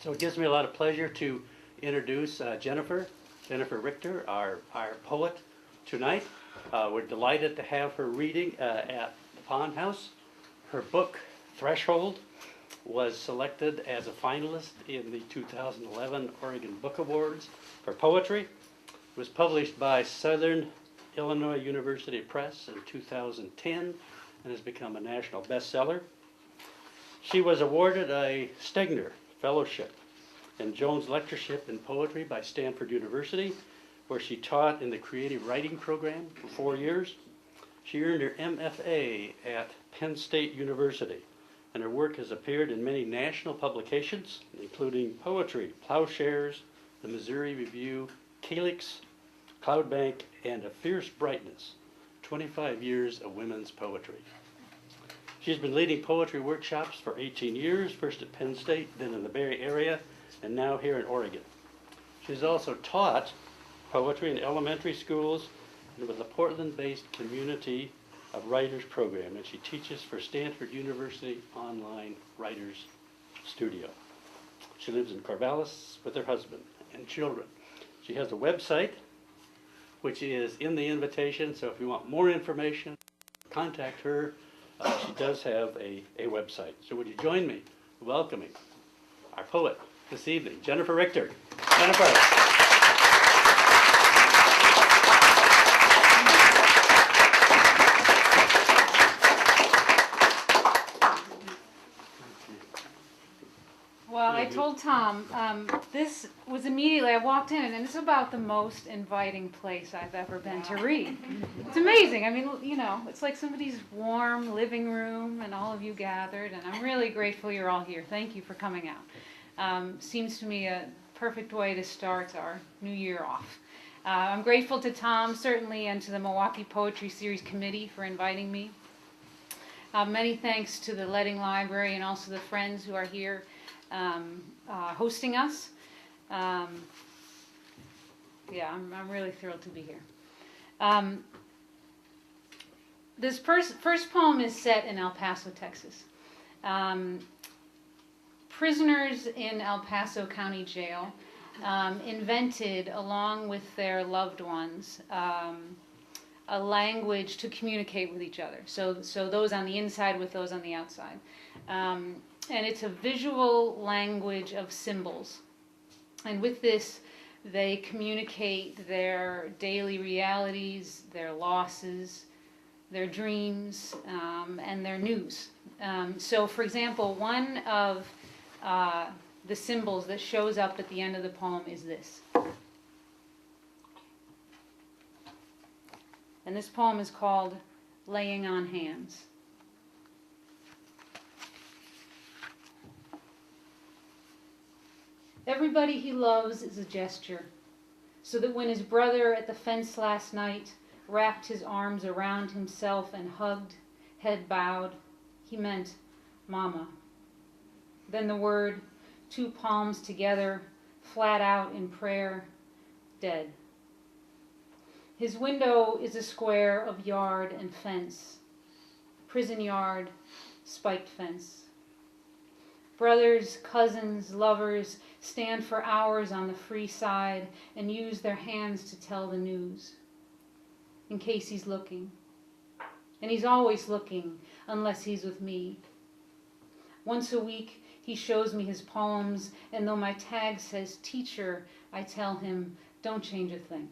So it gives me a lot of pleasure to introduce Jennifer Richter, our poet tonight. We're delighted to have her reading at the Pond House. Her book, Threshold, was selected as a finalist in the 2011 Oregon Book Awards for poetry. It was published by Southern Illinois University Press in 2010 and has become a national bestseller. She was awarded a Stegner Fellowship and Jones Lectureship in Poetry by Stanford University, where she taught in the creative writing program for 4 years. She earned her MFA at Penn State University, and her work has appeared in many national publications, including Poetry, Plowshares, the Missouri Review, Calyx, Cloudbank, and A Fierce Brightness, 25 years of women's poetry. She's been leading poetry workshops for 18 years, first at Penn State, then in the Bay Area, and now here in Oregon. She's also taught poetry in elementary schools and with a Portland-based community of writers program, and she teaches for Stanford University Online Writers Studio. She lives in Corvallis with her husband and children. She has a website, which is in the invitation, so if you want more information, contact her. She does have a website. So would you join me in welcoming our poet this evening, Jennifer Richter. Jennifer. Well, I told Tom, this was immediately, I walked in, and it's about the most inviting place I've ever been to read. It's amazing. I mean, you know, it's like somebody's warm living room and all of you gathered, and I'm really grateful you're all here. Thank you for coming out. Seems to me a perfect way to start our new year off. I'm grateful to Tom, certainly, and to the Milwaukie Poetry Series Committee for inviting me. Many thanks to the Ledding Library and also the friends who are here hosting us. Yeah, I'm really thrilled to be here. This first poem is set in El Paso, Texas. Prisoners in El Paso County Jail invented, along with their loved ones, a language to communicate with each other. So those on the inside with those on the outside. And it's a visual language of symbols. And with this, they communicate their daily realities, their losses, their dreams, and their news. So, for example, one of the symbols that shows up at the end of the poem is this. And this poem is called Laying on Hands. Everybody he loves is a gesture, so that when his brother at the fence last night wrapped his arms around himself and hugged, head bowed, he meant Mama. Then the word, two palms together, flat out in prayer, dead. His window is a square of yard and fence, prison yard, spiked fence. Brothers, cousins, lovers stand for hours on the free side and use their hands to tell the news, in case he's looking. And he's always looking, unless he's with me. Once a week, he shows me his poems, and though my tag says teacher, I tell him, don't change a thing.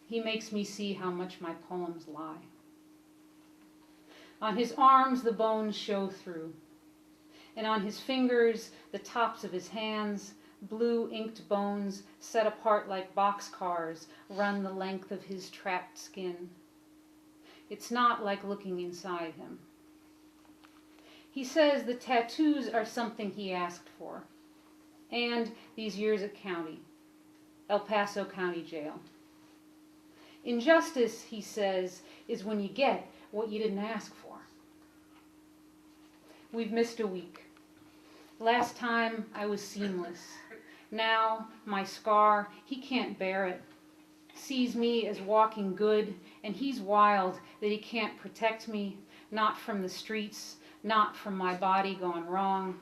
He makes me see how much my poems lie. On his arms, the bones show through. And on his fingers, the tops of his hands, blue inked bones set apart like boxcars run the length of his trapped skin. It's not like looking inside him. He says the tattoos are something he asked for, and these years at county, El Paso County Jail. Injustice, he says, is when you get what you didn't ask for. We've missed a week. Last time I was seamless. Now my scar, he can't bear it. Sees me as walking good, and he's wild that he can't protect me, not from the streets, not from my body gone wrong.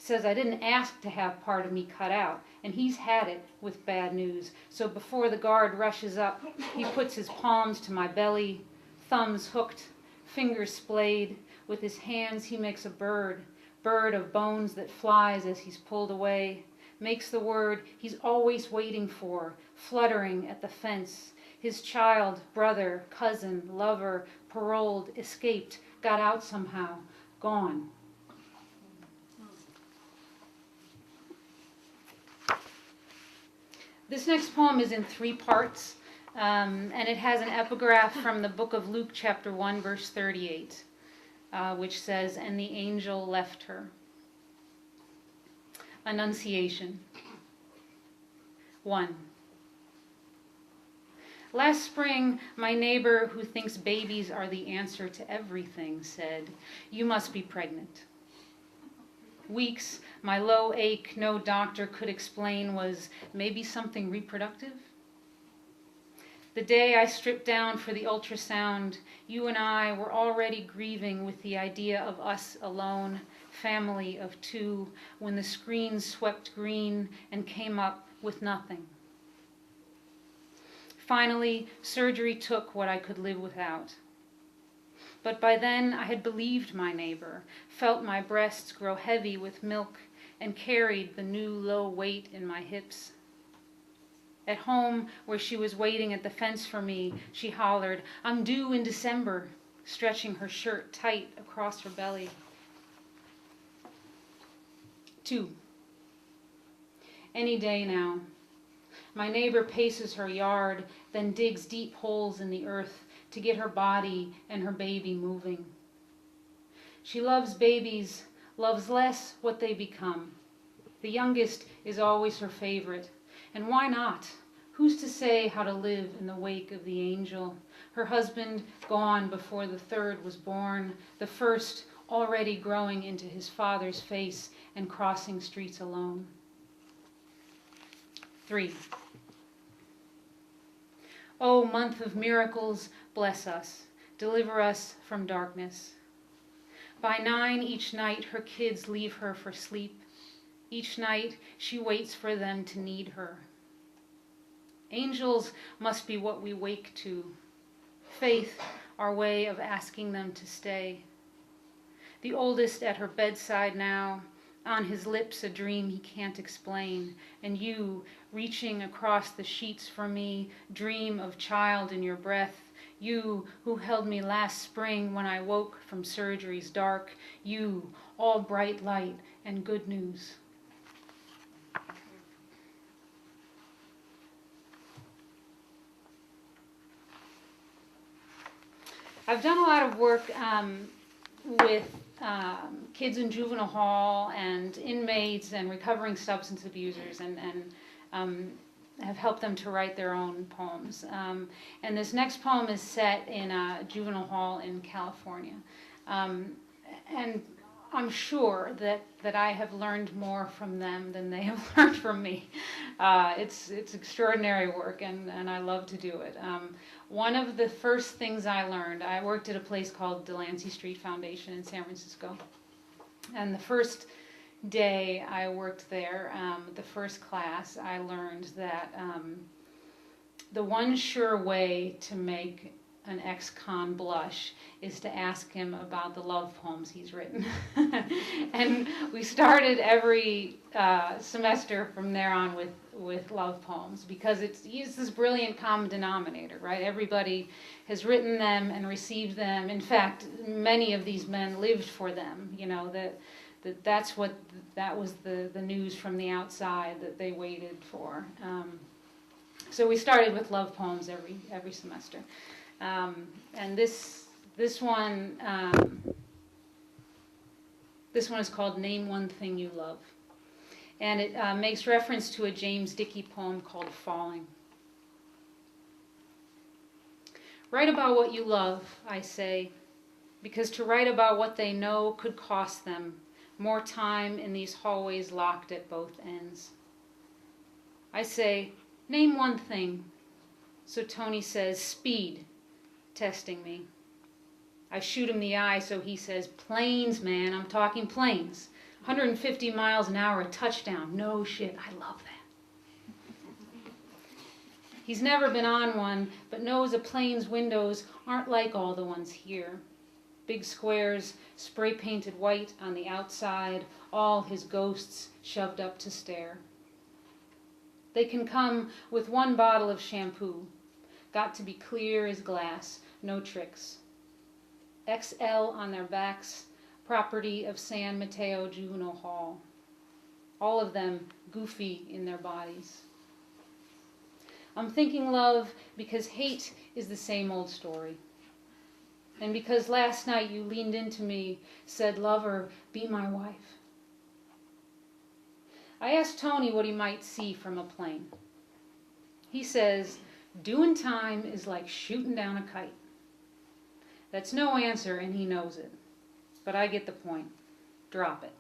Says I didn't ask to have part of me cut out, and he's had it with bad news. So before the guard rushes up, he puts his palms to my belly, thumbs hooked, fingers splayed. With his hands he makes a bird of bones that flies as he's pulled away. Makes the word he's always waiting for, fluttering at the fence. His child, brother, cousin, lover, paroled, escaped, got out somehow, gone. This next poem is in 3 parts, and it has an epigraph from the book of Luke, chapter 1, verse 38, which says, "And the angel left her." Annunciation. 1. Last spring, my neighbor who thinks babies are the answer to everything said, "You must be pregnant." Weeks, my low ache no doctor could explain was maybe something reproductive. The day I stripped down for the ultrasound, you and I were already grieving with the idea of us alone, family of 2, when the screen swept green and came up with nothing. Finally, surgery took what I could live without. But by then I had believed my neighbor, felt my breasts grow heavy with milk, and carried the new low weight in my hips. At home, where she was waiting at the fence for me, she hollered, "I'm due in December," stretching her shirt tight across her belly. 2. Any day now. My neighbor paces her yard, then digs deep holes in the earth to get her body and her baby moving. She loves babies, loves less what they become. The youngest is always her favorite. And why not? Who's to say how to live in the wake of the angel? Her husband gone before the 3rd was born, the 1st already growing into his father's face and crossing streets alone. 3. Oh, month of miracles, bless us, deliver us from darkness. By 9 each night her kids leave her for sleep. Each night she waits for them to need her. Angels must be what we wake to. Faith, our way of asking them to stay. The oldest at her bedside now, on his lips a dream he can't explain, and you, reaching across the sheets for me, dream of child in your breath. You who held me last spring when I woke from surgery's dark. You, all bright light and good news. I've done a lot of work with kids in juvenile hall and inmates and recovering substance abusers, and have helped them to write their own poems. And this next poem is set in a juvenile hall in California. And I'm sure that I have learned more from them than they have learned from me. It's extraordinary work, and I love to do it. One of the first things I learned, I worked at a place called Delancey Street Foundation in San Francisco. And the first day I worked there, the first class, I learned that the one sure way to make an ex-con blush is to ask him about the love poems he's written. And we started every semester from there on with love poems, because it's this brilliant common denominator, right? Everybody has written them and received them. In fact, many of these men lived for them, you know, that was the news from the outside that they waited for. So we started with love poems every semester. And this one is called "Name One Thing You Love," and it makes reference to a James Dickey poem called "Falling." Write about what you love, I say, because to write about what they know could cost them more time in these hallways locked at both ends. I say, name one thing. So Tony says, speed, testing me. I shoot him the eye, so he says, planes, man, I'm talking planes. 150 miles an hour, a touchdown. No shit, I love that. He's never been on one, but knows a plane's windows aren't like all the ones here. Big squares, spray-painted white on the outside, all his ghosts shoved up to stare. They can come with one bottle of shampoo. Got to be clear as glass, no tricks. XL on their backs, property of San Mateo Juvenile Hall. All of them goofy in their bodies. I'm thinking love because hate is the same old story. And because last night you leaned into me, said, "Lover, be my wife." I asked Tony what he might see from a plane. He says, doing time is like shooting down a kite. That's no answer, and he knows it. But I get the point. Drop it.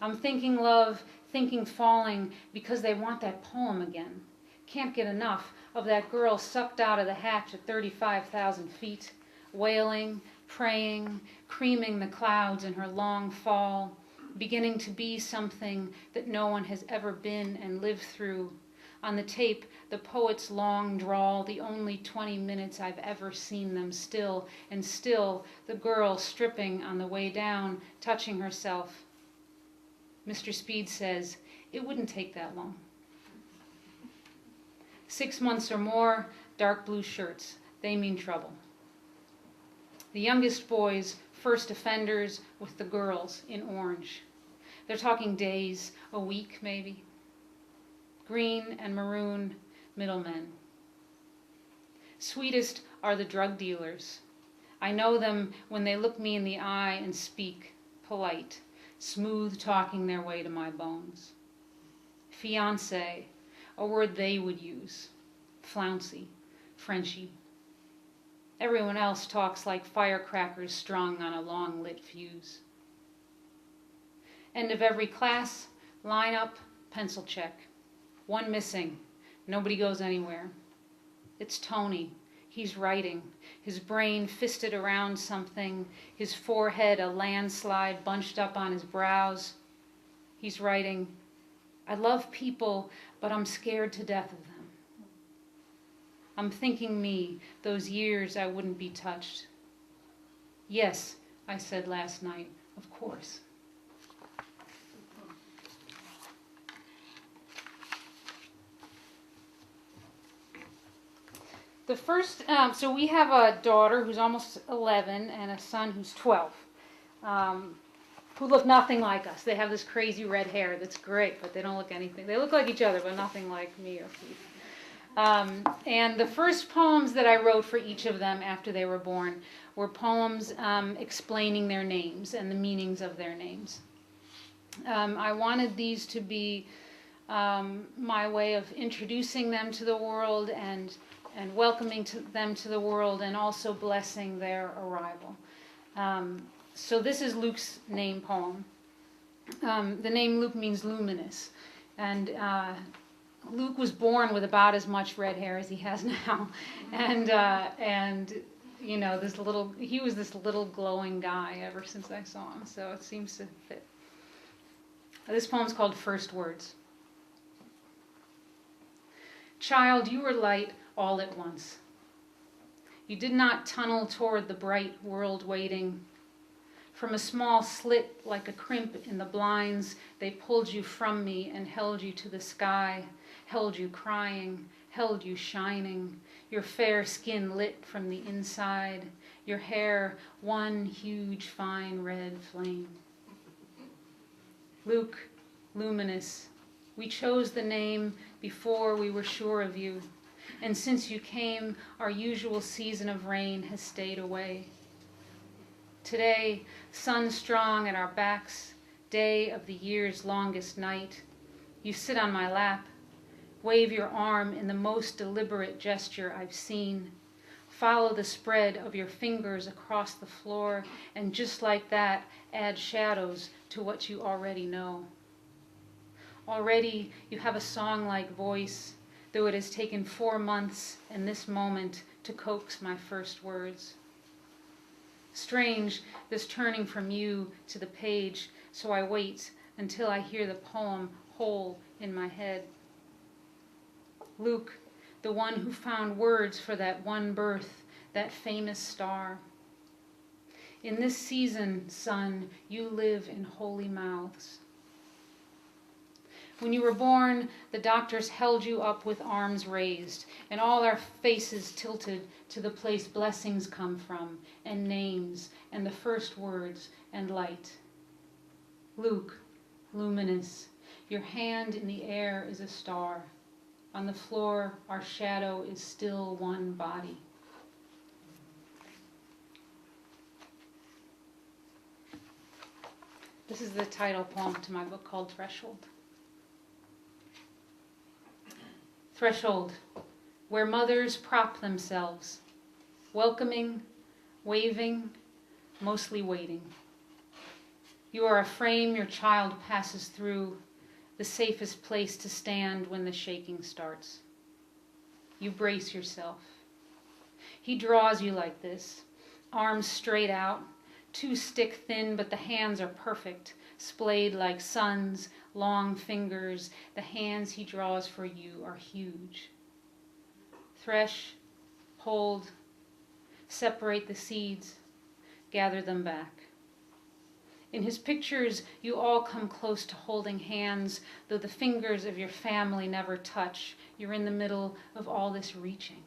I'm thinking love, thinking falling, because they want that poem again. Can't get enough of that girl sucked out of the hatch at 35,000 feet, wailing, praying, creaming the clouds in her long fall, beginning to be something that no one has ever been and lived through. On the tape, the poet's long drawl, the only 20 minutes I've ever seen them still, and still the girl stripping on the way down, touching herself. Mr. Speed says, it wouldn't take that long. 6 months or more, dark blue shirts. They mean trouble. The youngest boys, first offenders, with the girls in orange. They're talking days, a week maybe. Green and maroon, middlemen. Sweetest are the drug dealers. I know them when they look me in the eye and speak, polite, smooth talking their way to my bones. Fiancé, a word they would use. Flouncy, Frenchy. Everyone else talks like firecrackers strung on a long lit fuse. End of every class, line up, pencil check. One missing, nobody goes anywhere. It's Tony. He's writing, his brain fisted around something, his forehead a landslide bunched up on his brows. He's writing, I love people, but I'm scared to death of them. I'm thinking me, those years I wouldn't be touched. Yes, I said last night, of course. The first, so we have a daughter who's almost 11 and a son who's 12, who look nothing like us. They have this crazy red hair that's great, but they don't look anything. They look like each other, but nothing like me or Keith. And the first poems that I wrote for each of them after they were born were poems explaining their names and the meanings of their names. I wanted these to be my way of introducing them to the world and welcoming them to the world and also blessing their arrival. So this is Luke's name poem. The name Luke means luminous. And Luke was born with about as much red hair as he has now. And you know, he was this little glowing guy ever since I saw him. So it seems to fit. This poem's called First Words. Child, you were light all at once. You did not tunnel toward the bright world waiting. From a small slit like a crimp in the blinds, they pulled you from me and held you to the sky, held you crying, held you shining, your fair skin lit from the inside, your hair one huge fine red flame. Luke, luminous, we chose the name before we were sure of you. And since you came, our usual season of rain has stayed away. Today, sun strong at our backs, day of the year's longest night, you sit on my lap, wave your arm in the most deliberate gesture I've seen, follow the spread of your fingers across the floor, and just like that, add shadows to what you already know. Already, you have a song-like voice, though it has taken 4 months and this moment to coax my first words. Strange, this turning from you to the page, so I wait until I hear the poem whole in my head. Luke, the one who found words for that one birth, that famous star. In this season, son, you live in holy mouths. When you were born, the doctors held you up with arms raised, and all our faces tilted to the place blessings come from, and names, and the first words, and light. Luke, luminous, your hand in the air is a star. On the floor, our shadow is still one body. This is the title poem to my book called Threshold. Threshold, where mothers prop themselves, welcoming, waving, mostly waiting. You are a frame your child passes through, the safest place to stand when the shaking starts. You brace yourself. He draws you like this, arms straight out, too stick thin, but the hands are perfect, splayed like suns, long fingers. The hands he draws for you are huge. Thresh, hold, separate the seeds, gather them back. In his pictures, you all come close to holding hands, though the fingers of your family never touch. You're in the middle of all this reaching.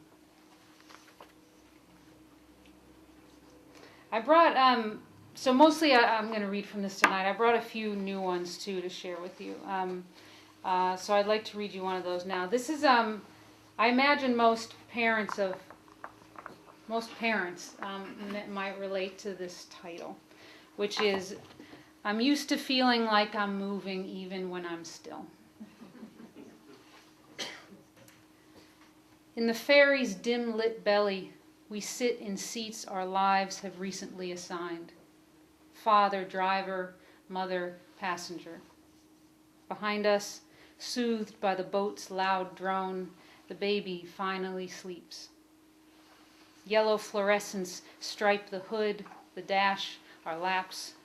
I brought, so mostly I'm going to read from this tonight. I brought a few new ones too to share with you. So I'd like to read you one of those now. This is, I imagine most parents might relate to this title, which is, I'm used to feeling like I'm moving even when I'm still. In the ferry's dim-lit belly, we sit in seats our lives have recently assigned. Father, driver, mother, passenger. Behind us, soothed by the boat's loud drone, the baby finally sleeps. Yellow fluorescents stripe the hood, the dash, our laps.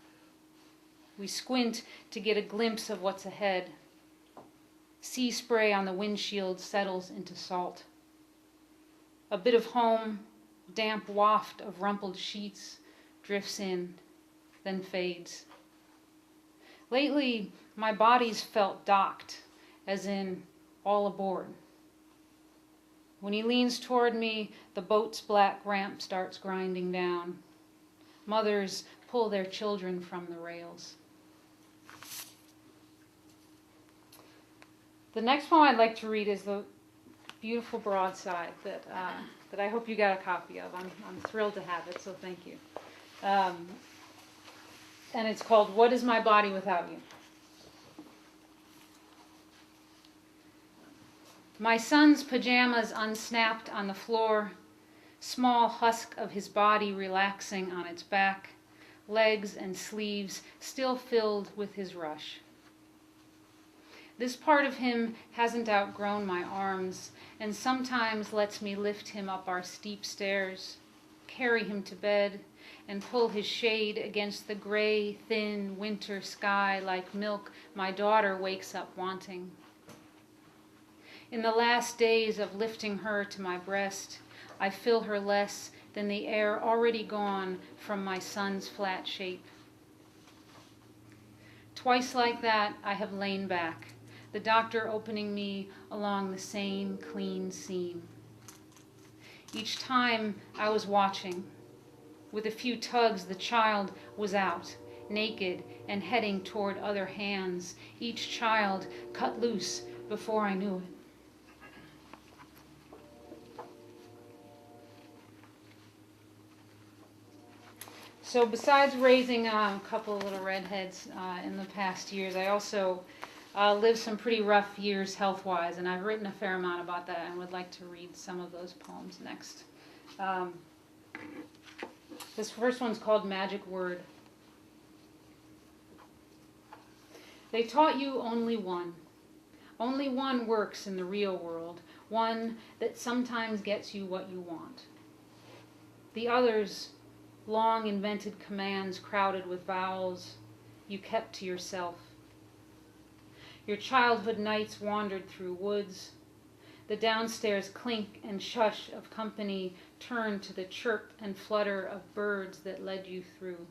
We squint to get a glimpse of what's ahead. Sea spray on the windshield settles into salt. A bit of home, damp waft of rumpled sheets drifts in, then fades. Lately, my body's felt docked, as in all aboard. When he leans toward me, the boat's black ramp starts grinding down. Mothers pull their children from the rails. The next poem I'd like to read is the beautiful broadside that I hope you got a copy of. I'm thrilled to have it, so thank you. And it's called What Is My Body Without You? My son's pajamas unsnapped on the floor, small husk of his body relaxing on its back, legs and sleeves still filled with his rush. This part of him hasn't outgrown my arms and sometimes lets me lift him up our steep stairs, carry him to bed, and pull his shade against the gray, thin winter sky like milk my daughter wakes up wanting. In the last days of lifting her to my breast, I fill her less than the air already gone from my son's flat shape. Twice like that, I have lain back, the doctor opening me along the same clean seam. Each time I was watching. With a few tugs, the child was out, naked and heading toward other hands, each child cut loose before I knew it. So besides raising a couple of little redheads in the past years, I also lived some pretty rough years health-wise, and I've written a fair amount about that and would like to read some of those poems next. This first one's called Magic Word. They taught you only one. Only one works in the real world, one that sometimes gets you what you want. The others long invented commands crowded with vowels you kept to yourself. Your childhood nights wandered through woods. The downstairs clink and shush of company turned to the chirp and flutter of birds that led you through.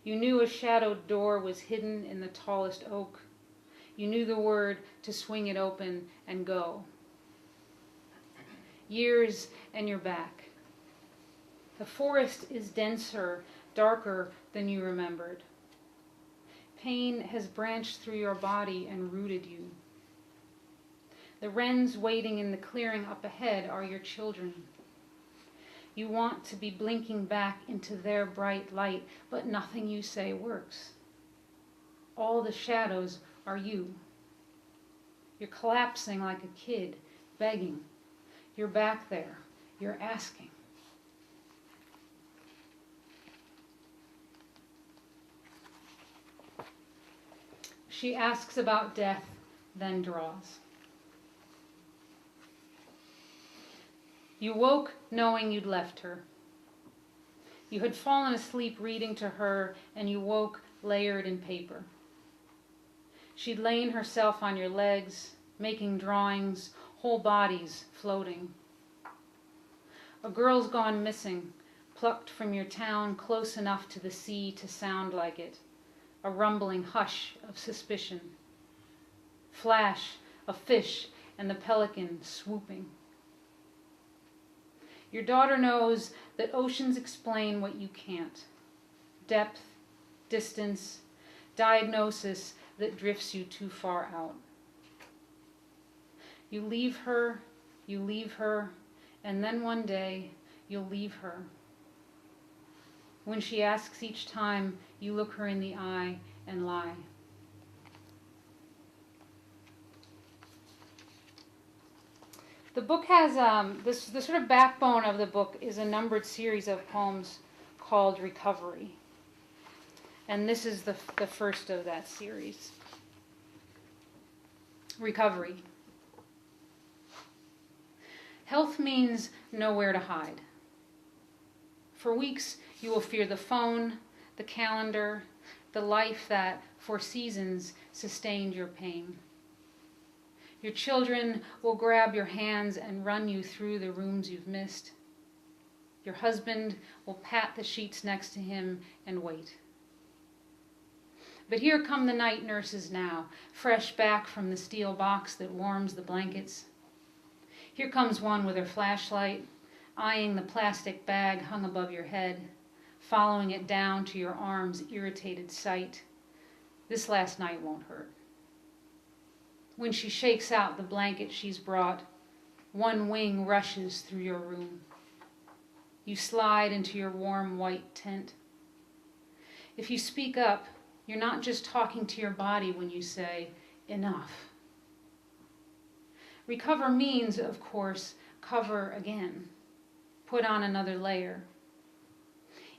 You knew a shadowed door was hidden in the tallest oak. You knew the word to swing it open and go. Years and you're back. The forest is denser, darker than you remembered. Pain has branched through your body and rooted you. The wrens waiting in the clearing up ahead are your children. You want to be blinking back into their bright light, but nothing you say works. All the shadows are you. You're collapsing like a kid, begging. You're back there. You're asking. She asks about death, then draws. You woke knowing you'd left her. You had fallen asleep reading to her, and you woke layered in paper. She'd lain herself on your legs, making drawings, whole bodies floating. A girl's gone missing, plucked from your town close enough to the sea to sound like it. A rumbling hush of suspicion. Flash of fish and the pelican swooping. Your daughter knows that oceans explain what you can't. Depth, distance, diagnosis that drifts you too far out. You leave her, and then one day you'll leave her. When she asks each time, you look her in the eye and lie. The book has, the sort of backbone of the book is a numbered series of poems called Recovery. And this is the first of that series. Recovery. Health means nowhere to hide. For weeks, you will fear the phone, the calendar, the life that, for seasons, sustained your pain. Your children will grab your hands and run you through the rooms you've missed. Your husband will pat the sheets next to him and wait. But here come the night nurses now, fresh back from the steel box that warms the blankets. Here comes one with her flashlight, eyeing the plastic bag hung above your head, following it down to your arm's irritated sight. This last night won't hurt. When she shakes out the blanket she's brought, one wing rushes through your room. You slide into your warm white tent. If you speak up, you're not just talking to your body when you say, enough. Recover means, of course, cover again. Put on another layer.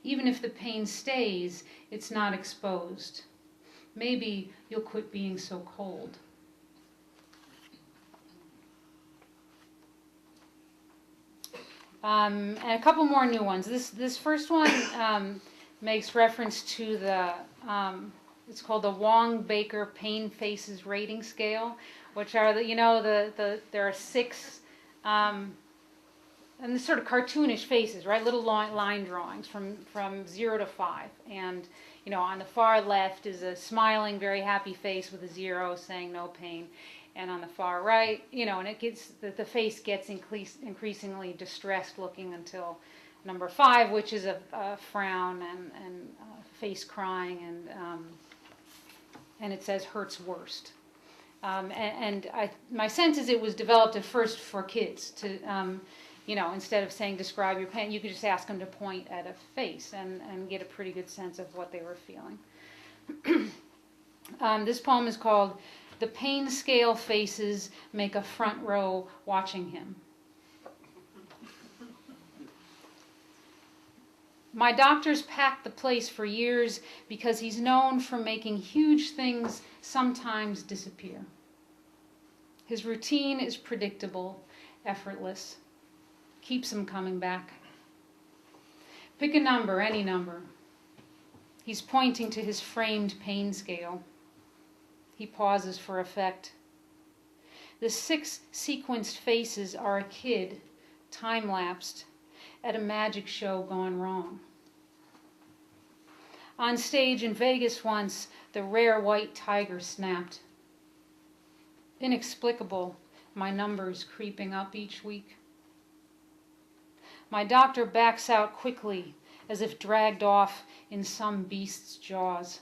Even if the pain stays, it's not exposed. Maybe you'll quit being so cold. And a couple more new ones. This first one makes reference to the, it's called the Wong-Baker Pain Faces Rating Scale, which are there are 6, and the sort of cartoonish faces, right? Little line drawings from 0 to 5. And, on the far left is a smiling, very happy face with a 0 saying no pain. And on the far right, and it gets, the face gets increasingly distressed looking until number 5, which is a frown and face crying, and it says hurts worst. My sense is it was developed at first for kids to, instead of saying describe your pain, you could just ask them to point at a face and get a pretty good sense of what they were feeling. This poem is called The Pain Scale Faces Make a Front Row Watching Him. My doctor's packed the place for years because he's known for making huge things sometimes disappear. His routine is predictable, effortless, keeps him coming back. Pick a number, any number. He's pointing to his framed pain scale. He pauses for effect. The 6 sequenced faces are a kid, time-lapsed, at a magic show gone wrong. On stage in Vegas once, the rare white tiger snapped. Inexplicable, my numbers creeping up each week. My doctor backs out quickly, as if dragged off in some beast's jaws.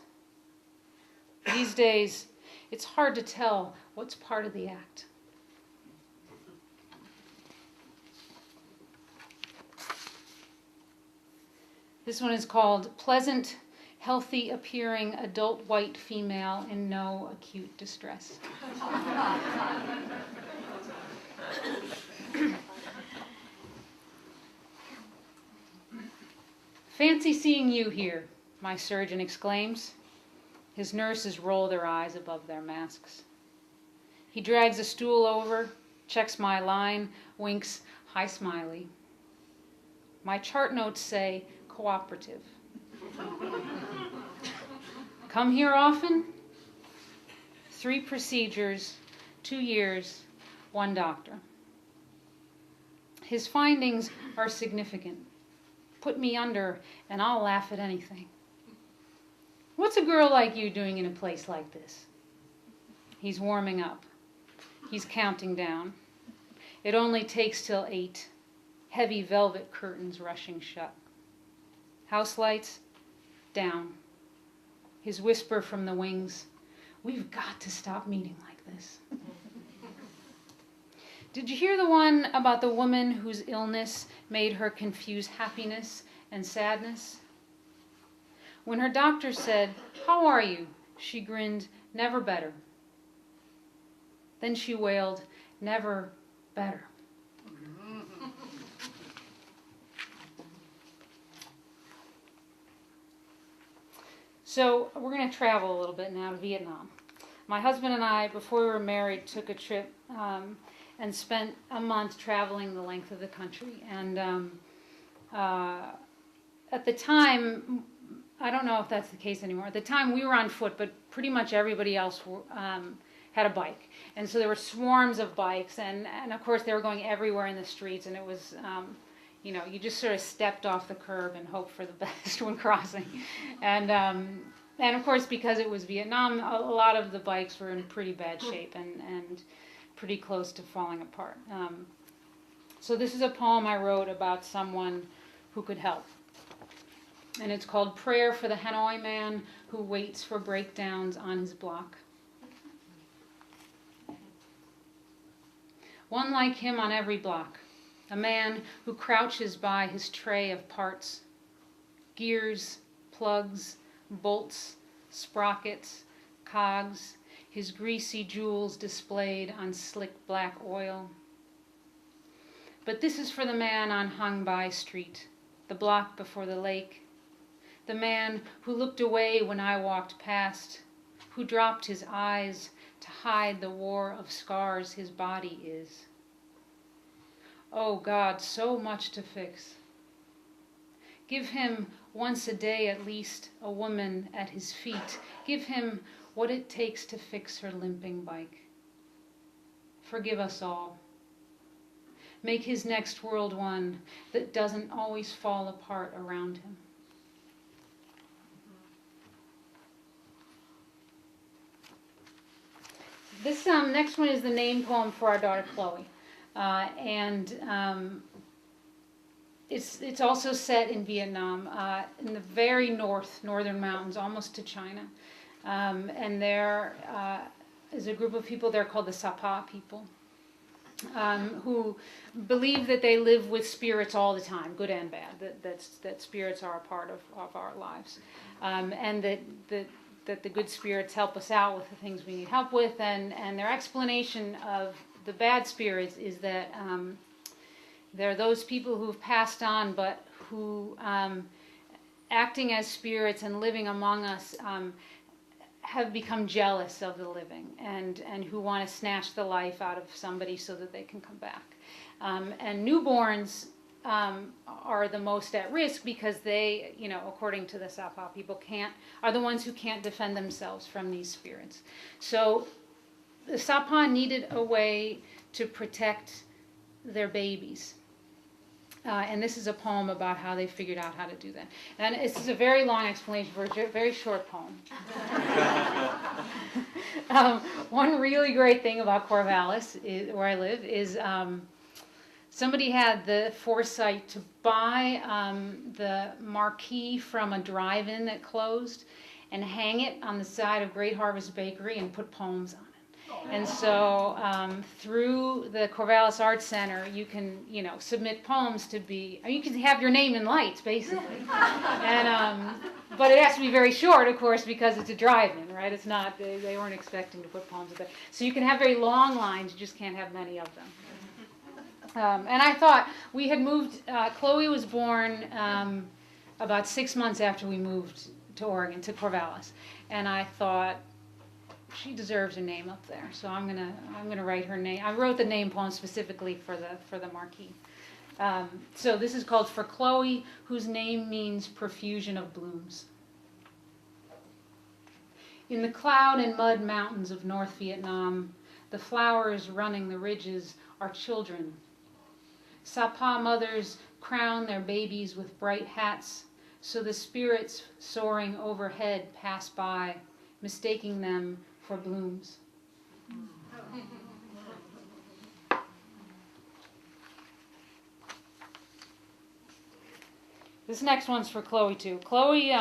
These days, it's hard to tell what's part of the act. This one is called Pleasant, Healthy Appearing Adult White Female in No Acute Distress. Fancy seeing you here, my surgeon exclaims. His nurses roll their eyes above their masks. He drags a stool over, checks my line, winks, hi smiley. My chart notes say cooperative. Come here often? 3 procedures, 2 years, 1 doctor. His findings are significant. Put me under and I'll laugh at anything. What's a girl like you doing in a place like this? He's warming up. He's counting down. It only takes till 8. Heavy velvet curtains rushing shut. House lights, down. His whisper from the wings, we've got to stop meeting like this. Did you hear the one about the woman whose illness made her confuse happiness and sadness? When her doctor said, how are you? She grinned, never better. Then she wailed, never better. So we're going to travel a little bit now to Vietnam. My husband and I, before we were married, took a trip and spent a month traveling the length of the country. And at the time, I don't know if that's the case anymore. At the time, we were on foot, but pretty much everybody else had a bike. And so there were swarms of bikes, and of course they were going everywhere in the streets, and it was, you just sort of stepped off the curb and hoped for the best when crossing. And of course, because it was Vietnam, a lot of the bikes were in pretty bad shape and pretty close to falling apart. So this is a poem I wrote about someone who could help. And it's called Prayer for the Hanoi Man Who Waits for Breakdowns on His Block. One like him on every block, a man who crouches by his tray of parts, gears, plugs, bolts, sprockets, cogs, his greasy jewels displayed on slick black oil. But this is for the man on Hang Bai Street, the block before the lake, the man who looked away when I walked past, who dropped his eyes to hide the war of scars his body is. Oh God, so much to fix. Give him once a day at least a woman at his feet. Give him what it takes to fix her limping bike. Forgive us all. Make his next world one that doesn't always fall apart around him. This next one is the name poem for our daughter Chloe. It's also set in Vietnam, in the very northern mountains, almost to China. And there is a group of people there called the Sapa people, who believe that they live with spirits all the time, good and bad, that spirits are a part of our lives. And that the good spirits help us out with the things we need help with. And their explanation of the bad spirits is that they're those people who've passed on, but who, acting as spirits and living among us, have become jealous of the living and who want to snatch the life out of somebody so that they can come back. And newborns are the most at risk because they, according to the Sapa people, are the ones who can't defend themselves from these spirits. So the Sapa needed a way to protect their babies. And this is a poem about how they figured out how to do that. And this is a very long explanation for a very short poem. One really great thing about Corvallis, where I live, is somebody had the foresight to buy the marquee from a drive-in that closed and hang it on the side of Great Harvest Bakery and put poems on it. And so through the Corvallis Arts Center, you can, submit poems to be, you can have your name in lights, basically. And but it has to be very short, of course, because it's a drive-in, right? It's not, they weren't expecting to put poems there. So you can have very long lines, you just can't have many of them. And I thought, we had moved, Chloe was born about 6 months after we moved to Oregon, to Corvallis. And I thought, she deserves a name up there, so I'm gonna write her name. I wrote the name poem specifically for the marquee. So this is called For Chloe, whose name means profusion of blooms. In the cloud and mud mountains of North Vietnam, the flowers running the ridges are children. Sapa mothers crown their babies with bright hats, so the spirits soaring overhead pass by, mistaking them for blooms. This next one's for Chloe too. Chloe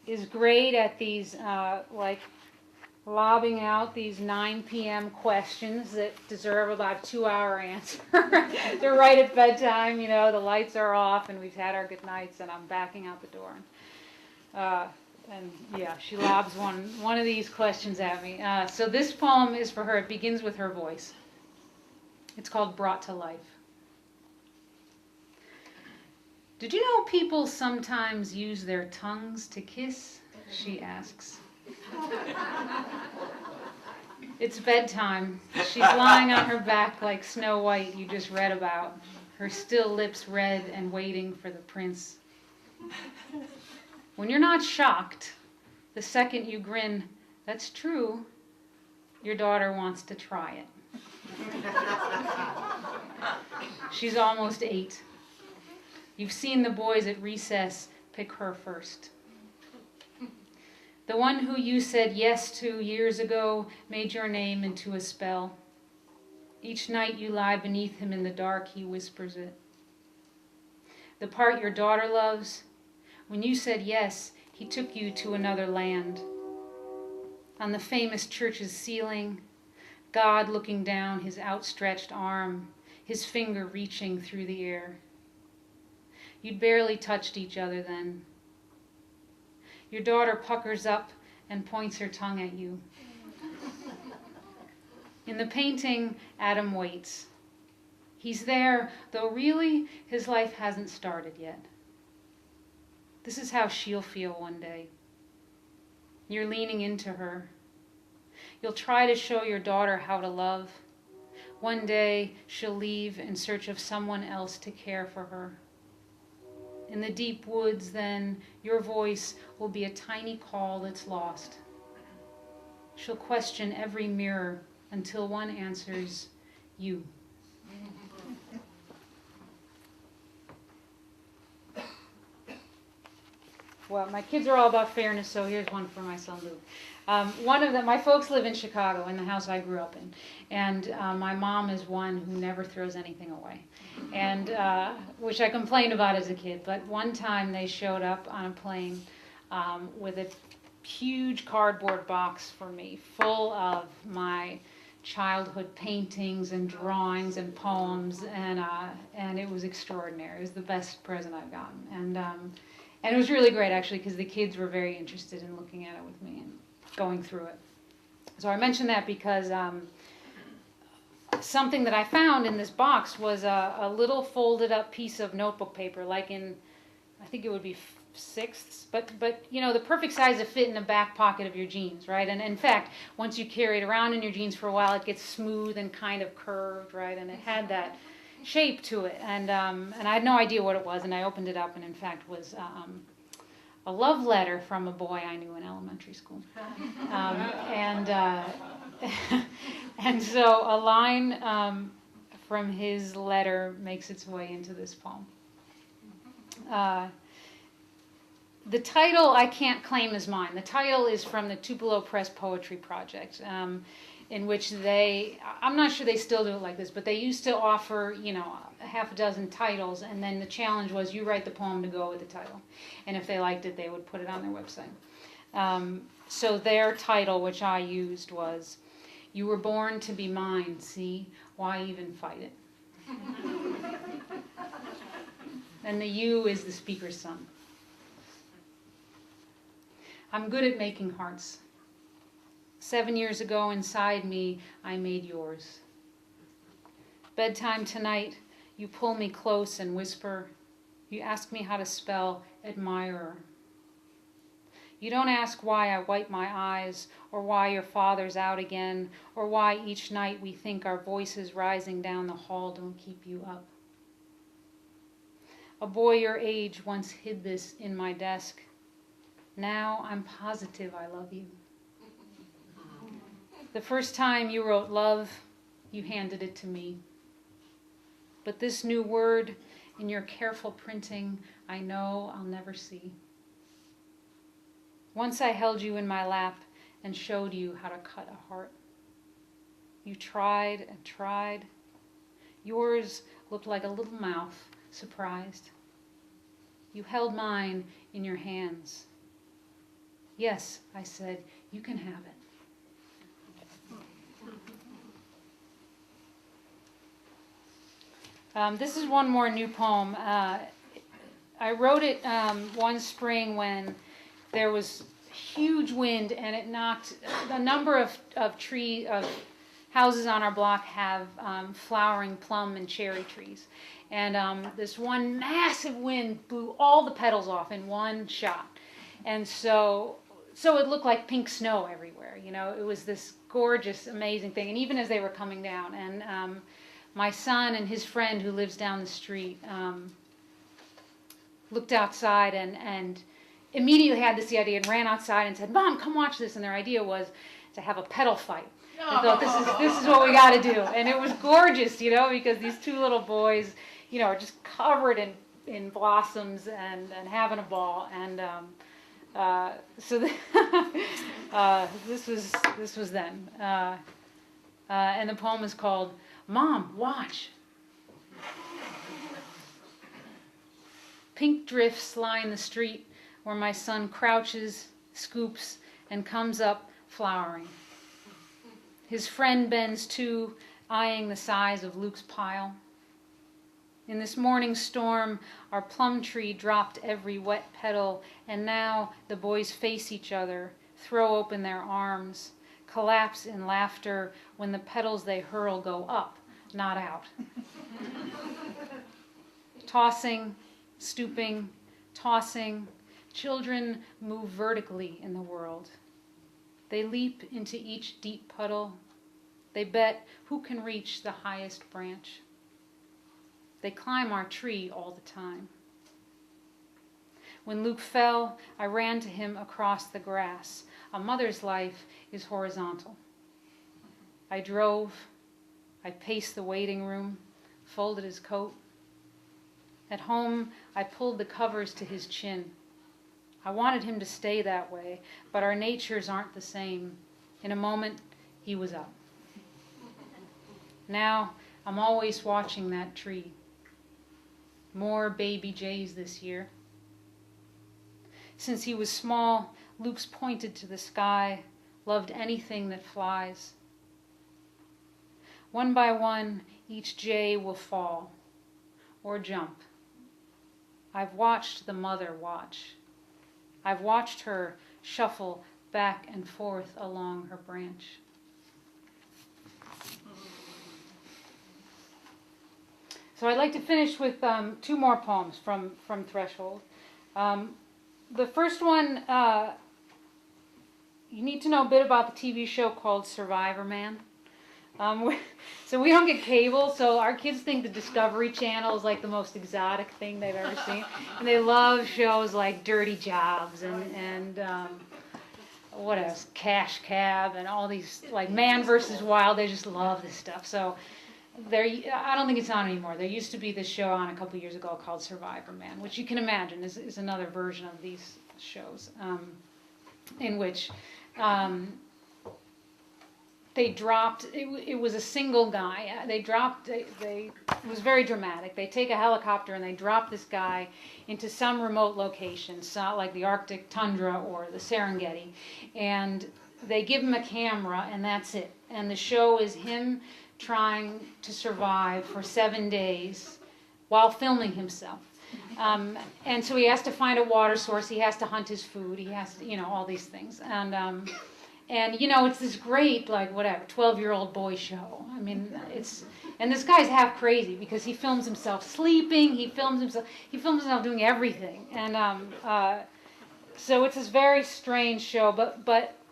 is great at these lobbing out these 9 p.m. questions that deserve about a 2-hour answer. They're right at bedtime, the lights are off and we've had our good nights and I'm backing out the door. And yeah, she lobs one of these questions at me. So this poem is for her. It begins with her voice. It's called Brought to Life. Did you know people sometimes use their tongues to kiss? She asks. It's bedtime. She's lying on her back like Snow White you just read about, her still lips red and waiting for the prince. When you're not shocked, the second you grin, that's true, your daughter wants to try it. She's almost 8. You've seen the boys at recess pick her first. The one who you said yes to years ago made your name into a spell. Each night you lie beneath him in the dark, he whispers it. The part your daughter loves, when you said yes, he took you to another land. On the famous church's ceiling, God looking down his outstretched arm, his finger reaching through the air. You'd barely touched each other then. Your daughter puckers up and points her tongue at you. In the painting, Adam waits. He's there, though really his life hasn't started yet. This is how she'll feel one day. You're leaning into her. You'll try to show your daughter how to love. One day she'll leave in search of someone else to care for her. In the deep woods, then, your voice will be a tiny call that's lost. She'll question every mirror until one answers, you. Well, my kids are all about fairness, so here's one for my son Luke. One of them, my folks live in Chicago, in the house I grew up in, and my mom is one who never throws anything away, and which I complained about as a kid. But one time they showed up on a plane with a huge cardboard box for me, full of my childhood paintings and drawings and poems, and it was extraordinary. It was the best present I've gotten, and it was really great, actually, because the kids were very interested in looking at it with me and going through it. So I mention that because something that I found in this box was a little folded up piece of notebook paper, like in, I think it would be 6ths, but the perfect size to fit in the back pocket of your jeans, right? And in fact, once you carry it around in your jeans for a while, it gets smooth and kind of curved, right? And it had that shape to it, and I had no idea what it was, and I opened it up, and in fact was a love letter from a boy I knew in elementary school, and and so a line from his letter makes its way into this poem. The title I can't claim as mine. The title is from the Tupelo Press Poetry Project, in which I'm not sure they still do it like this, but they used to offer, a half a dozen titles, and then the challenge was you write the poem to go with the title. And if they liked it, they would put it on their website. So their title, which I used, was, "You were born to be mine, see? Why even fight it?" And the you is the speaker's son. I'm good at making hearts. 7 years ago inside me, I made yours. Bedtime tonight, you pull me close and whisper. You ask me how to spell admirer. You don't ask why I wipe my eyes, or why your father's out again, or why each night we think our voices rising down the hall don't keep you up. A boy your age once hid this in my desk. Now I'm positive I love you. The first time you wrote love, you handed it to me. But this new word in your careful printing, I know I'll never see. Once I held you in my lap and showed you how to cut a heart. You tried and tried. Yours looked like a little mouth, surprised. You held mine in your hands. Yes, I said, you can have it. This is one more new poem. I wrote it one spring when there was huge wind and it knocked a number of houses on our block have flowering plum and cherry trees. And this one massive wind blew all the petals off in one shot. And so it looked like pink snow everywhere. It was this gorgeous, amazing thing. And even as they were coming down, and my son and his friend who lives down the street looked outside and immediately had this idea and ran outside and said, "Mom, come watch this." And their idea was to have a petal fight. I thought, this is what we got to do. And it was gorgeous, because these two little boys, are just covered in blossoms and having a ball. And so this was then. And the poem is called "Mom, Watch." Pink drifts line the street where my son crouches, scoops, and comes up flowering. His friend bends too, eyeing the size of Luke's pile. In this morning storm, our plum tree dropped every wet petal, and now the boys face each other, throw open their arms, collapse in laughter when the petals they hurl go up, not out. Tossing, stooping, tossing, children move vertically in the world. They leap into each deep puddle. They bet who can reach the highest branch. They climb our tree all the time. When Luke fell, I ran to him across the grass. A mother's life is horizontal. I drove. I paced the waiting room, folded his coat. At home, I pulled the covers to his chin. I wanted him to stay that way, but our natures aren't the same. In a moment, he was up. Now, I'm always watching that tree. More baby jays this year. Since he was small, Luke's pointed to the sky, loved anything that flies. One by one, each jay will fall or jump. I've watched the mother watch. I've watched her shuffle back and forth along her branch. So I'd like to finish with two more poems from Threshold. The first one, you need to know a bit about the TV show called Survivor Man. So we don't get cable, so our kids think the Discovery Channel is like the most exotic thing they've ever seen. And they love shows like Dirty Jobs and what else, Cash Cab and all these, like Man vs. Wild. They just love this stuff. So I don't think it's on anymore. There used to be this show on a couple years ago called Survivor Man, which you can imagine is another version of these shows, in which they dropped, it was a single guy. It was very dramatic. They take a helicopter and they drop this guy into some remote location, so like the Arctic tundra or the Serengeti, and they give him a camera and that's it. And the show is him trying to survive for 7 days while filming himself. And so he has to find a water source, he has to hunt his food, he has to, all these things. And it's this great, 12-year-old boy show. I mean, and this guy's half crazy because he films himself sleeping, he films himself doing everything. And so it's this very strange show,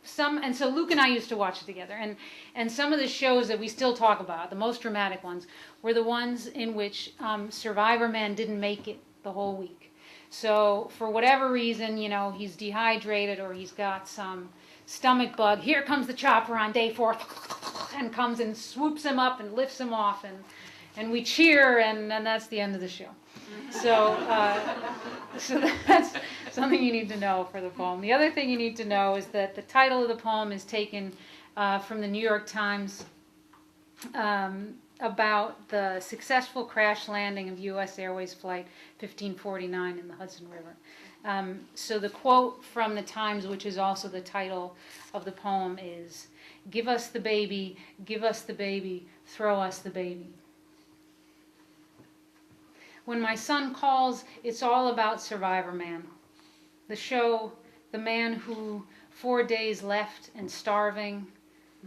so Luke and I used to watch it together. And some of the shows that we still talk about, the most dramatic ones, were the ones in which Survivor Man didn't make it the whole week. So for whatever reason, he's dehydrated or he's got some stomach bug. Here comes the chopper on day 4 and comes and swoops him up and lifts him off, and we cheer, and that's the end of the show. So that's something you need to know for the poem. The other thing you need to know is that the title of the poem is taken from the New York Times about the successful crash landing of U.S. Airways Flight 1549 in the Hudson River. So the quote from the Times, which is also the title of the poem, is, give us the baby, throw us the baby. When my son calls, it's all about Survivor Man. The show, the man who 4 days left and starving,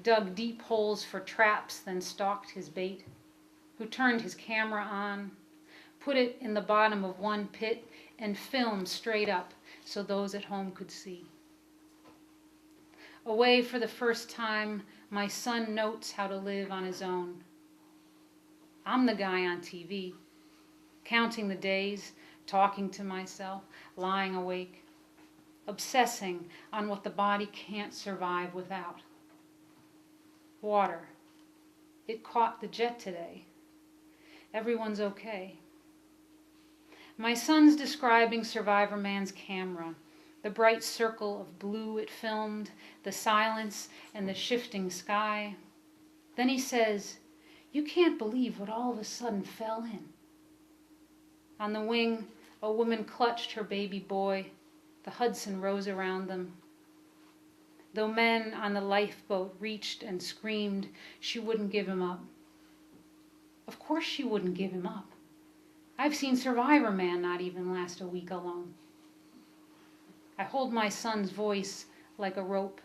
dug deep holes for traps, then stalked his bait, who turned his camera on, put it in the bottom of one pit, and filmed straight up so those at home could see. Away for the first time, my son notes how to live on his own. I'm the guy on TV, counting the days, talking to myself, lying awake, obsessing on what the body can't survive without. Water. It caught the jet today. Everyone's okay. My son's describing Survivor Man's camera, the bright circle of blue it filmed, the silence and the shifting sky. Then he says, you can't believe what all of a sudden fell in. On the wing, a woman clutched her baby boy. The Hudson rose around them. Though men on the lifeboat reached and screamed, she wouldn't give him up. Of course she wouldn't give him up. I've seen Survivor Man not even last a week alone. I hold my son's voice like a rope.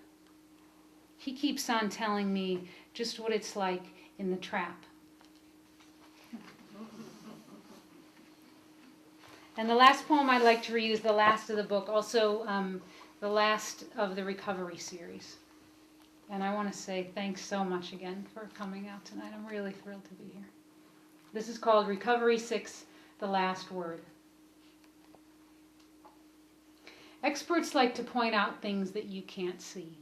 He keeps on telling me just what it's like in the trap. And the last poem I'd like to read is the last of the book, also the last of the Recovery series. And I want to say thanks so much again for coming out tonight. I'm really thrilled to be here. This is called Recovery 6, The Last Word. Experts like to point out things that you can't see.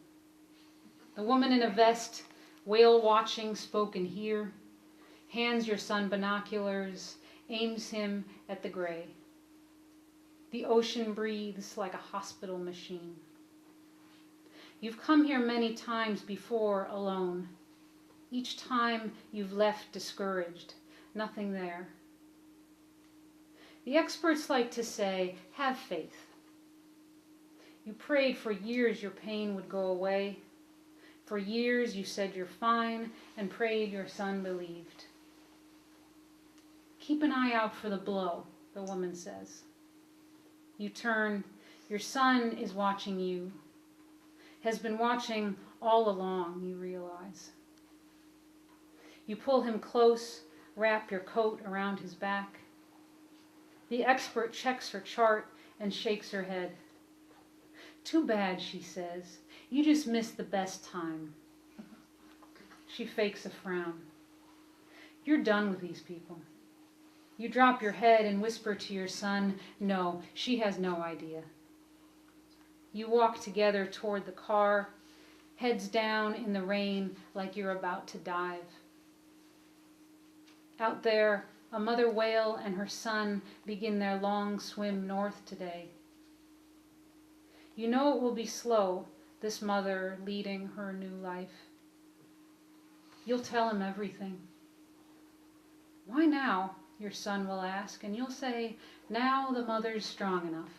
The woman in a vest, whale watching, spoken here, hands your son binoculars, aims him at the gray. The ocean breathes like a hospital machine. You've come here many times before alone. Each time you've left discouraged. Nothing there. The experts like to say, have faith. You prayed for years your pain would go away. For years you said you're fine and prayed your son believed. Keep an eye out for the blow, the woman says. You turn, your son is watching you, has been watching all along, you realize. You pull him close, wrap your coat around his back. The expert checks her chart and shakes her head. Too bad, she says. You just missed the best time. She fakes a frown. You're done with these people. You drop your head and whisper to your son, no, she has no idea. You walk together toward the car, heads down in the rain like you're about to dive. Out there, a mother whale and her son begin their long swim north today. You know it will be slow, this mother leading her new life. You'll tell him everything. Why now, your son will ask, and you'll say, now the mother's strong enough.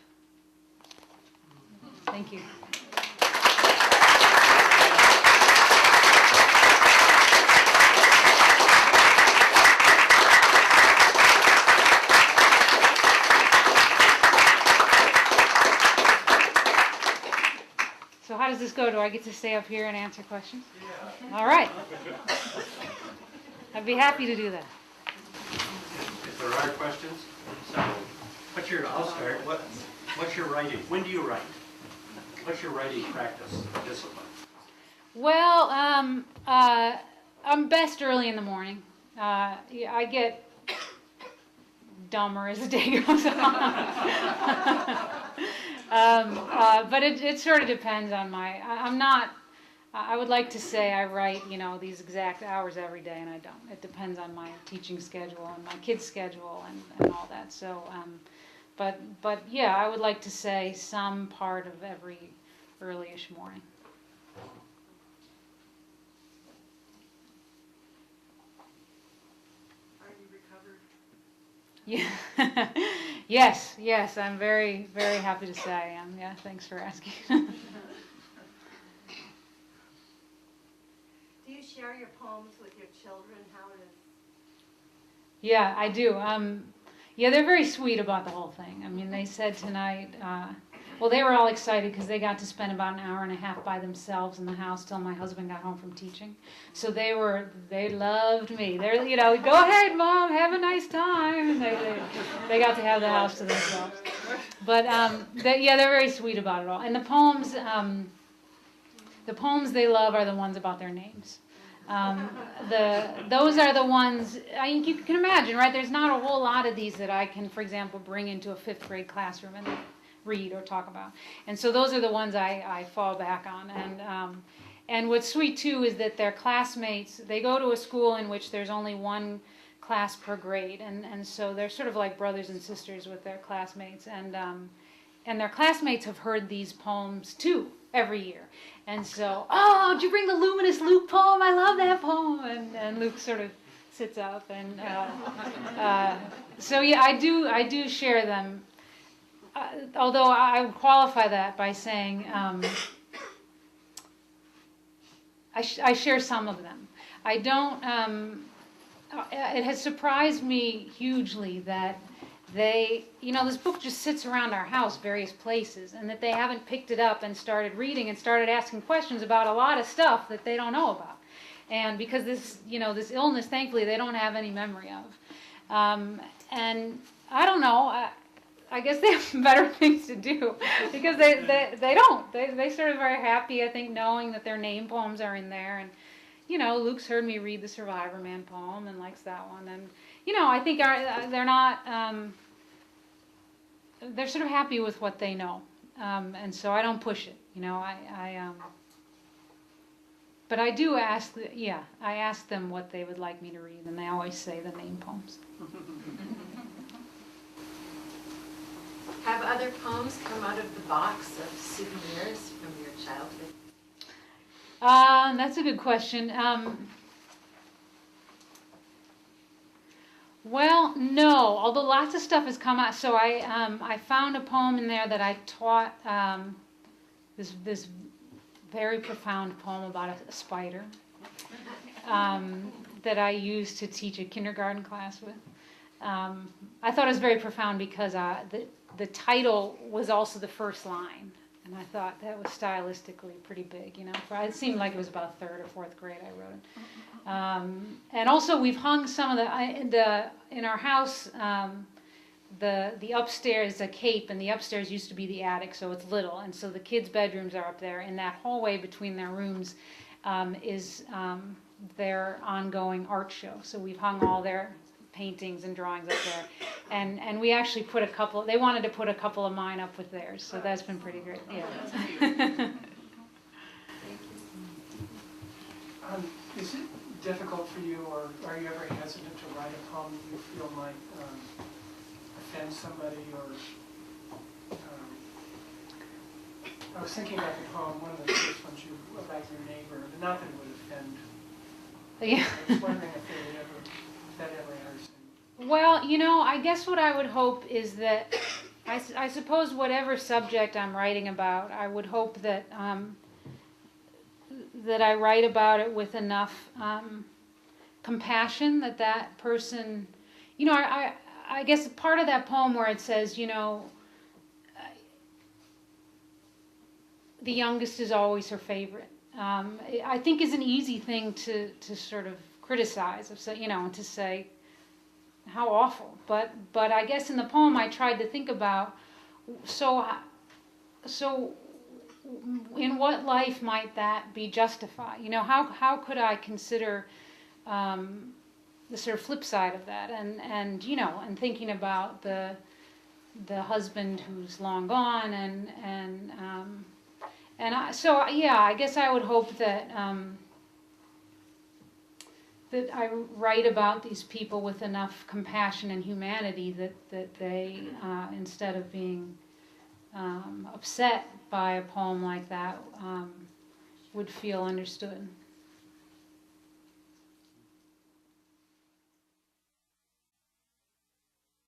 Thank you. So how does this go? Do I get to stay up here and answer questions? Yeah. All right. I'd be happy to do that. If there are questions, so I'll start. What's your writing? When do you write? What's your writing practice discipline? Well, I'm best early in the morning. I get dumber as the day goes on. But it sort of depends on I would like to say I write, these exact hours every day, and I don't. It depends on my teaching schedule and my kids' schedule and all that. So, but yeah, I would like to say some part of every early-ish morning. Are you recovered? Yeah. Yes, I'm very, very happy to say I am. Yeah, thanks for asking. Do you share your poems with your children? How it is? Yeah, I do. Yeah, they're very sweet about the whole thing. I mean, they said tonight, they were all excited because they got to spend about an hour and a half by themselves in the house till my husband got home from teaching. So they loved me. They're, go ahead, Mom, have a nice time. And they got to have the house to themselves. But they're very sweet about it all. And the poems they love are the ones about their names. Those are the ones, you can imagine, right? There's not a whole lot of these that I can, for example, bring into a 5th grade classroom and read or talk about. And so those are the ones I fall back on. And what's sweet, too, is that their classmates, they go to a school in which there's only one class per grade. And so they're sort of like brothers and sisters with their classmates. And their classmates have heard these poems, too, every year. And so, did you bring the Luminous Luke poem? I love that poem. And Luke sort of sits up. And so, yeah, I do share them. Although I would qualify that by saying I share some of them. I don't. It has surprised me hugely that this book just sits around our house, various places, and that they haven't picked it up and started reading and started asking questions about a lot of stuff that they don't know about. And because this illness, thankfully, they don't have any memory of. And I don't know. I guess they have better things to do because they don't. They sort of are happy, I think, knowing that their name poems are in there. And, Luke's heard me read the Survivor Man poem and likes that one. And, I think they're not, they're sort of happy with what they know. And so I don't push it, but I do ask, I ask them what they would like me to read, and they always say the name poems. Have other poems come out of the box of souvenirs from your childhood? That's a good question. Well, no, although lots of stuff has come out. So I found a poem in there that I taught, this very profound poem about a spider that I used to teach a kindergarten class with. I thought it was very profound because the title was also the first line, and I thought that was stylistically pretty big, It seemed like it was about 3rd or 4th grade I wrote it. And also we've hung some of in our house, the upstairs, a cape, and the upstairs used to be the attic, so it's little, and so the kids' bedrooms are up there. In that hallway between their rooms is their ongoing art show. So we've hung all their paintings and drawings up there, and we actually put a couple. They wanted to put a couple of mine up with theirs, so that's been pretty great. Yeah. Is it difficult for you, or are you ever hesitant to write a poem that you feel might offend somebody, or I was thinking about the poem, one of the first ones you about your neighbor, but not that it would offend. Yeah. I was wondering if that ever enters in. Well, I guess what I would hope is that I suppose whatever subject I'm writing about, I would hope that that I write about it with enough compassion that person, I guess part of that poem where it says, the youngest is always her favorite. I think is an easy thing to sort of criticize, and to say how awful. But I guess in the poem I tried to think about, so in what life might that be justified? How could I consider the sort of flip side of that, and thinking about the husband who's long gone, I guess I would hope that that I write about these people with enough compassion and humanity that they, instead of being upset by a poem like that, would feel understood.